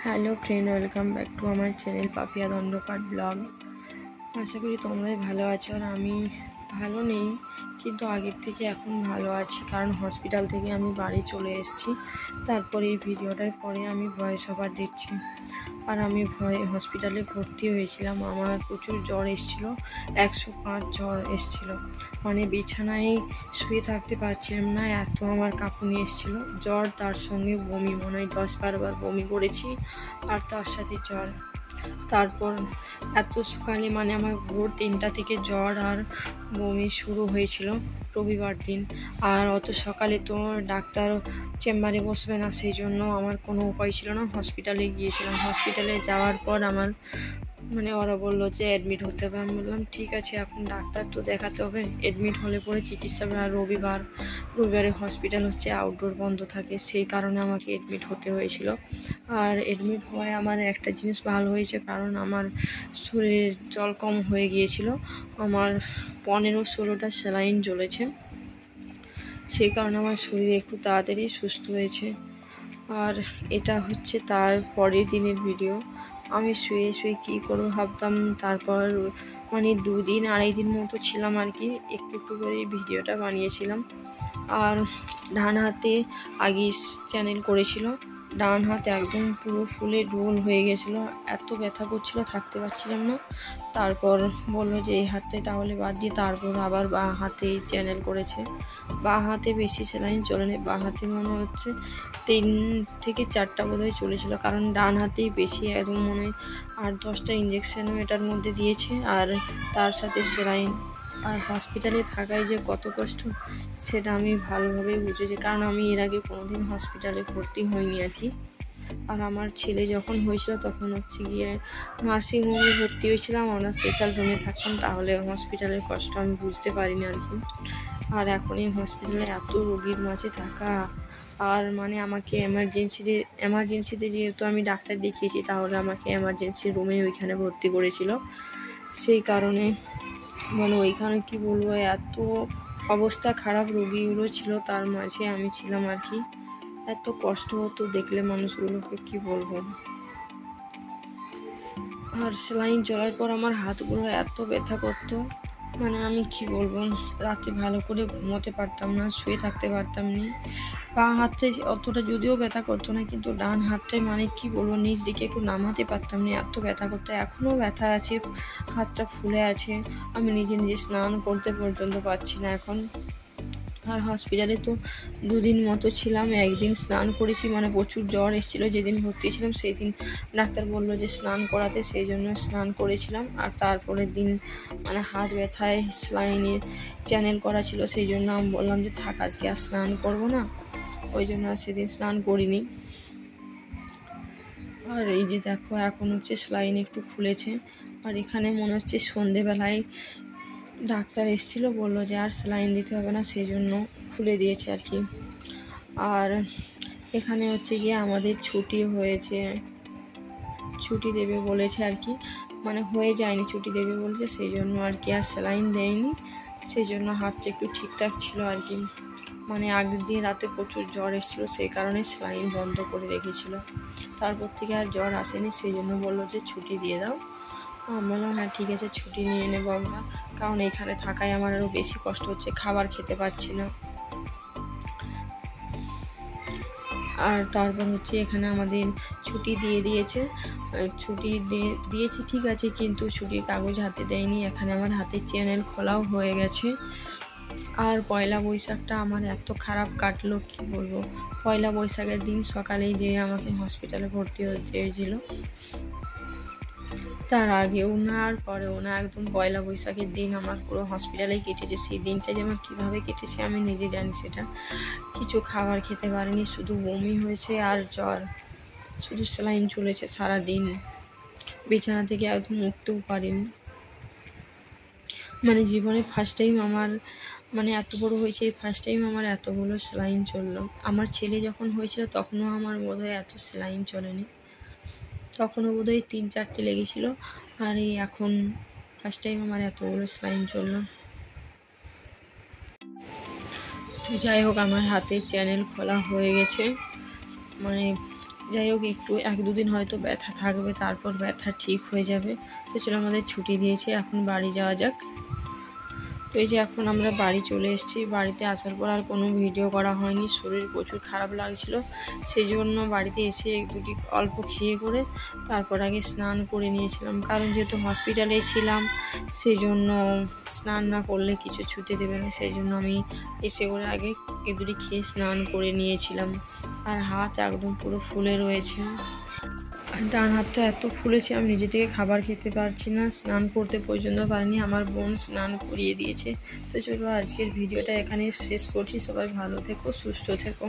Hello friend, welcome back to আমার channel Papiya দণ্ডপাট blog. আশা করি তোমরাই ভালো আছো। আর আমি ভালো নেই, কিন্তু আগের থেকে এখন ভালো আছি, কারণ হসপিটাল থেকে আমি বাড়ি চলে এসেছি। তারপরে এই ভিডিওটার পরে আমি ভয়েস ওভার দিচ্ছি। আর আমি হসপিটালে ভর্তি হয়েছিলাম। আমার প্রচুর জ্বর এসেছিলো, 105 জ্বর এসেছিলো। মানে বিছানায় শুয়ে থাকতে পারছিলাম না, এত আমার কাঁপুনি এসেছিলো। জ্বর, তার সঙ্গে বমি, মনে হয় 10-12 বার বমি করেছি, আর তার সাথে জ্বর। তারপর এত সকালে, মানে আমার ভোর 3টা থেকে জ্বর আর বমি শুরু হয়েছিল রবিবার দিন। আর অত সকালে তো ডাক্তার চেম্বারে বসবে না, সেই জন্য আমার কোনো উপায় ছিল না, হসপিটালে গিয়েছিলাম। হসপিটালে যাওয়ার পর আমার ওরা বললো যে অ্যাডমিট হতে হবে। আমি বললাম ঠিক আছে, এখন ডাক্তার তো দেখাতে হবে, অ্যাডমিট হলে পরে চিকিৎসা হবে। আর রবিবারে হসপিটাল হচ্ছে আউটডোর বন্ধ থাকে, সেই কারণে আমাকে অ্যাডমিট হতে হয়েছিল। আর অ্যাডমিট হওয়ায় আমার একটা জিনিস ভালো হয়েছে, কারণ আমার শরীরে জল কম হয়ে গিয়েছিল। আমার 15-16টা স্যালাইন জ্বলেছে, সেই কারণে আমার শরীর একটু তাড়াতাড়ি সুস্থ হয়েছে। আর এটা হচ্ছে তার পরের দিনের ভিডিও। আমি শুয়ে শুয়ে কী করবো ভাবতাম। তারপর 2-2.5 দিন মতো ছিলাম আর কি, একটু একটু করে ভিডিওটা বানিয়েছিলাম। আর ডান হাতে আগে চ্যানেল করেছিল, ডান হাতে একদম পুরো ফুলে ঢোল হয়ে গেছিলো, এত ব্যথা করছিল, থাকতে পারছিলাম না। তারপর বললো যে এই হাতে তাহলে বাদ দিয়ে তারপর আবার বাঁ হাতে চ্যানেল করেছে। বাঁ হাতে বেশি সেলাইন চলেনি, বাঁ হাতে মনে হচ্ছে 3 থেকে 4টা বোধহয় চলেছিল, কারণ ডান হাতেই বেশি, একদম মনে হয় 8-10টা ইঞ্জেকশনও এটার মধ্যে দিয়েছে, আর তার সাথে সেলাইন। আর হসপিটালে থাকায় যে কত কষ্ট সেটা আমি ভালোভাবেই বুঝেছি, কারণ আমি এর আগে কোনোদিন হসপিটালে ভর্তি হইনি আর কি। আর আমার ছেলে যখন হয়েছিল তখন হচ্ছে গিয়ে নার্সিংহোমে ভর্তি হয়েছিলাম, আমরা স্পেশাল রুমে থাকতাম, তাহলে হসপিটালের কষ্ট আমি বুঝতে পারিনি আর কি। আর এখন এই হসপিটালে এত রোগীর মাঝে থাকা, আর আমাকে এমার্জেন্সিতে যেহেতু আমি ডাক্তার দেখিয়েছি, তাহলে আমাকে এমার্জেন্সি রুমে ওইখানে ভর্তি করেছিল। সেই কারণে ওইখানে কি বলবো, এত অবস্থা খারাপ রোগীগুলো ছিল, তার মাঝে আমি ছিলাম আর কি। এত কষ্ট হতো দেখলে মানুষগুলোকে, কি বলবো। আর সেলাইন চলার পর আমার হাতগুলো এত ব্যথা করতো, আমি কি বলবো, রাতে ভালো করে ঘুমোতে পারতাম না, শুয়ে থাকতে পারতাম না। বাঁ হাতটাই অতটা যদিও ব্যথা করতো না, কিন্তু ডান হাতটাই কি বলবো, নিচ দিকে একটু নামাতে পারতাম না, এত ব্যথা করতো। এখনও ব্যথা আছে, হাতটা ফুলে আছে, আমি নিজে নিজে স্নান করতে পর্যন্ত পারছি না এখন। আর হসপিটালে তো 2 দিন মতো ছিলাম, একদিন স্নান করেছি, প্রচুর জ্বর এসেছিলো যেদিন ভর্তি ছিলাম, সেই দিন ডাক্তার বললো যে স্নান করাতে, সেই জন্য স্নান করেছিলাম। আর তারপরের দিন হাত ব্যথায় সেলাইনের চ্যানেল করা ছিল, সেই জন্য আমি বললাম যে থাক, আজকে আর স্নান করবো না, ওই জন্য আর সেদিন স্নান করিনি। আর এই যে দেখো, এখন হচ্ছে সেলাইন একটু খুলেছে। আর এখানে মনে হচ্ছে সন্ধেবেলায় ডাক্তার এসেছিলো, বললো যে আর সেলাইন দিতে হবে না, সেই জন্য খুলে দিয়েছে আর কি। আর এখানে হচ্ছে গিয়ে আমাদের ছুটি হয়েছে, ছুটি দেবে বলেছে আর কি, হয়ে যায়নি, ছুটি দেবে বলেছে, সেই জন্য আর কি আর সেলাইন দেয়নি, সেই জন্য হাতটা একটু ঠিকঠাক ছিল আর কি। আগের দিন রাতে প্রচুর জ্বর এসেছিলো, সেই কারণে সেলাইন বন্ধ করে রেখেছিল। তারপর থেকে আর জ্বর আসেনি, সেই জন্য বললো যে ছুটি দিয়ে দাও। বললাম হ্যাঁ ঠিক আছে, ছুটি নিয়ে নেবো আমরা, কারণ এখানে থাকায় আমার আরও বেশি কষ্ট হচ্ছে, খাবার খেতে পারছি না। আর তারপর হচ্ছে এখানে আমাদের ছুটি দিয়ে দিয়েছে, দিয়েছে ঠিক আছে, কিন্তু ছুটির কাগজ হাতে দেয়নি। এখানে আমার হাতের চ্যানেল খোলাও হয়ে গেছে। আর পয়লা বৈশাখটা আমার এত খারাপ কাটলো, কি বলবো। পয়লা বৈশাখের দিন সকালেই যে আমাকে হসপিটালে ভর্তি হতে হয়েছিল, তার আগেও না আর পরেও না, একদম পয়লা বৈশাখের দিন আমার পুরো হসপিটালেই কেটেছে। সেই দিনটা যে আমার কীভাবে কেটেছে আমি নিজে জানি। সেটা কিছু খাবার খেতে পারিনি, শুধু বমি হয়েছে আর জ্বর, শুধু সেলাইন চলেছে সারা দিন, বিছানা থেকে একদম উঠতেও পারিনি। জীবনে ফার্স্ট টাইম আমার এত বড় হয়েছে, এই ফার্স্ট টাইম আমার এতগুলো সেলাইন চললো। আমার ছেলে যখন হয়েছিল তখনও আমার বোধহয় এত সেলাইন চলেনি, তখনও বোধহয় 3-4টে লেগেছিলো। আর এই এখন ফার্স্ট টাইম আমার এতগুলো সেলাইন চললো। তো যাই হোক, আমার হাতের চ্যানেল খোলা হয়ে গেছে, যাই হোক, একটু 1-2 দিন হয়তো ব্যথা থাকবে, তারপর ব্যথা ঠিক হয়ে যাবে। তো চলো, আমাদের ছুটি দিয়েছে, এখন বাড়ি যাওয়া যাক। তো এই যে এখন আমরা বাড়ি চলে এসেছি। বাড়িতে আসার পর আর কোনো ভিডিও করা হয়নি, শরীর প্রচুর খারাপ লাগছিল। সেই জন্য বাড়িতে এসে দুটি অল্প খেয়ে করে তারপর আগে স্নান করে নিয়েছিলাম, কারণ যেহেতু হসপিটালে ছিলাম সেই জন্য স্নান না করলে কিছু ছুতে দেবে না। সেই জন্য আমি এসে করে আগে দুটি খেয়ে স্নান করে নিয়েছিলাম। আর হাত একদম পুরো ফুলে রয়েছে, আর ডান হাতটা এত ফুলেছে আমি নিজে থেকে খাবার খেতে পারছি না, স্নান করতে পর্যন্ত পারিনি। আমার বোন স্নান করিয়ে দিয়েছে। তো চলো, আজকের ভিডিওটা এখানেই শেষ করছি। সবাই ভালো থেকো, সুস্থ থেকো।